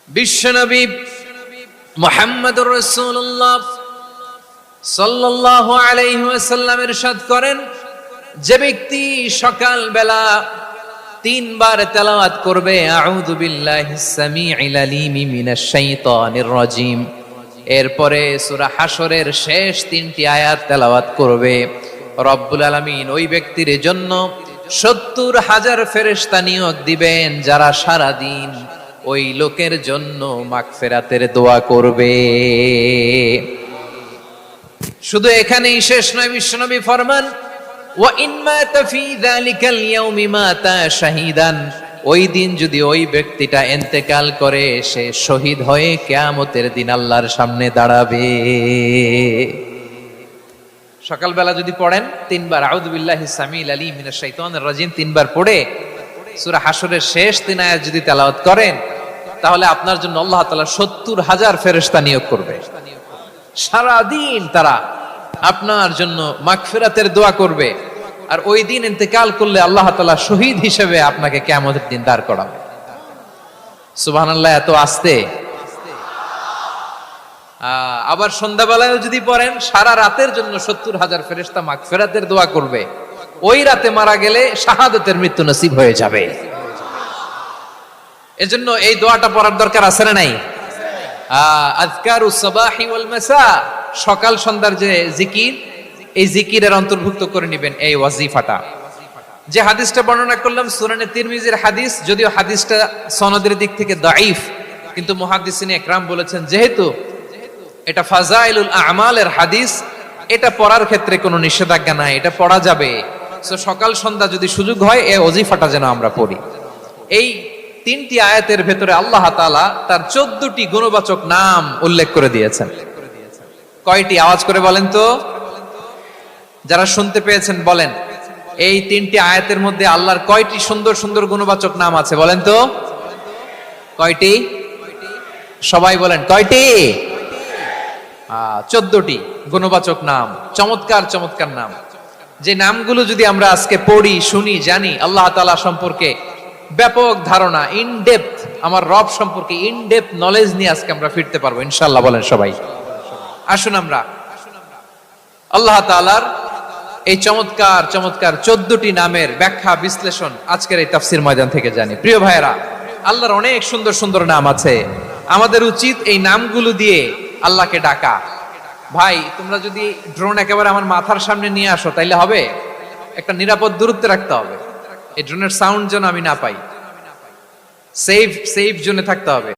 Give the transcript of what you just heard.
বিশ্বনবী মুহাম্মদুর রাসূলুল্লাহ সাল্লাল্লাহু আলাইহি ওয়াসাল্লাম ইরশাদ করেন, যে ব্যক্তি সকাল বেলা 3 বার তেলাওয়াত করবে আউযু বিল্লাহিস সামিউল আলিম মিনাশ শাইতানির রাজিম, এরপরে সূরা হাশরের শেষ 3টি আয়াত তেলাওয়াত করবে, রব্বুল আলামিন ওই ব্যক্তির জন্য 70,000 ফেরেশতা নিয়োগ দিবেন যারা সারা দিন ওই লোকের জন্য মাগফিরাতের দোয়া করবে। শুধু এখানেই শেষ নয়, বিশ্বনবী ফরমান ওয়া ইন মাতা ফি যালিকাল ইয়াউমি মাতা শাহীদান, ওই দিন যদি ওই ব্যক্তিটা ইন্তেকাল করে সে শহীদ হয়ে কিয়ামতের দিন আল্লাহর সামনে দাঁড়াবে। সকালবেলা যদি পড়েন 3 বার আউযু বিল্লাহিস সামিউল আলিম মিনাশ শাইতানির রাজিম 3 বার পড়ে সূরা হাশরের শেষ 3 আয়াত যদি তেলাওয়াত করেন, তাহলে আপনার জন্য আল্লাহ তাআলা 70,000 ফেরেশতা নিয়োগ করবে। সারা দিন তারা আপনার জন্য মাগফিরাতের দোয়া করবে, আর ওই দিন ইন্তেকাল করলে আল্লাহ তাআলা শহীদ হিসেবে আপনাকে কিয়ামতের দিন দাঁড় করাবে। সুবহানাল্লাহ, এত আস্তে। আবার সন্ধ্যাবেলায় যদি পড়েন, সারা রাতের জন্য 70,000 ফেরেশতা মাগফিরাতের দোয়া করবে। ওই রাতে মারা গেলে শাহাদাতের মৃত্যু নসিব হয়ে যাবে। এজন্য এই দোয়াটা পড়ার দরকার আছে না নাই? আযকারুস সাবাহি ওয়াল মাসা, সকাল সন্ধ্যার যে জিকির, এই জিকিরের অন্তর্ভুক্ত করে নেবেন এই ওয়াজিফাটা। যে হাদিসটা বর্ণনা করলাম সুনানে তিরমিজির হাদিস, যদিও হাদিসটা সনদের দিক থেকে দাঈফ, কিন্তু মুহাদ্দিসিনে ইকরাম বলেছেন যেহেতু এটা ফাজাইলুল আমালের হাদিস, এটা পড়ার ক্ষেত্রে কোনো নিষেধাজ্ঞা নাই, এটা পড়া যাবে। সো সকাল সন্ধ্যা যদি সুযোগ হয় এই ওয়াজিফাটা যেন আমরা পড়ি। এই 3টি আয়াতের ভেতরে আল্লাহ তাআলা তার 14টি গুণবাচক নাম উল্লেখ করে দিয়েছেন। কয়টি? আওয়াজ করে বলেন তো, যারা শুনতে পেয়েছেন বলেন। এই 3টি আয়াতের মধ্যে আল্লাহর কয়টি সুন্দর সুন্দর গুণবাচক নাম আছে বলেন তো? কয়টি? সবাই বলেন কয়টি? 14টি গুণবাচক নাম, চমৎকার চমৎকার নাম। যে নামগুলো যদি আমরা আজকে পড়ি, শুনি, জানি, আল্লাহ তাআলা সম্পর্কে ব্যাপক ধারণা, ইন ডেপথ, আমার রব সম্পর্কে ইন ডেপথ নলেজ নিয়ে আজকে আমরা ফিরতে পারবো ইনশাআল্লাহ। বলেন সবাই। আসুন আমরা আল্লাহ তাআলার এই চমৎকার চমৎকার 14টি নামের ব্যাখ্যা বিশ্লেষণ আজকের এই তাফসীর ময়দান থেকে জানি। প্রিয় ভাইয়েরা, আল্লাহর অনেক সুন্দর সুন্দর নাম আছে, আমাদের উচিত এই নামগুলো দিয়ে আল্লাহকে ডাকা। ভাই, তোমরা যদি ড্রোন একেবারে আমার মাথার সামনে নিয়ে আসো তাইলে হবে? একটা নিরাপদ দূরত্বে রাখতে হবে, এই ড্রোনের সাউন্ড যেন আমি না পাই, সেফ জোনে থাকতে হবে।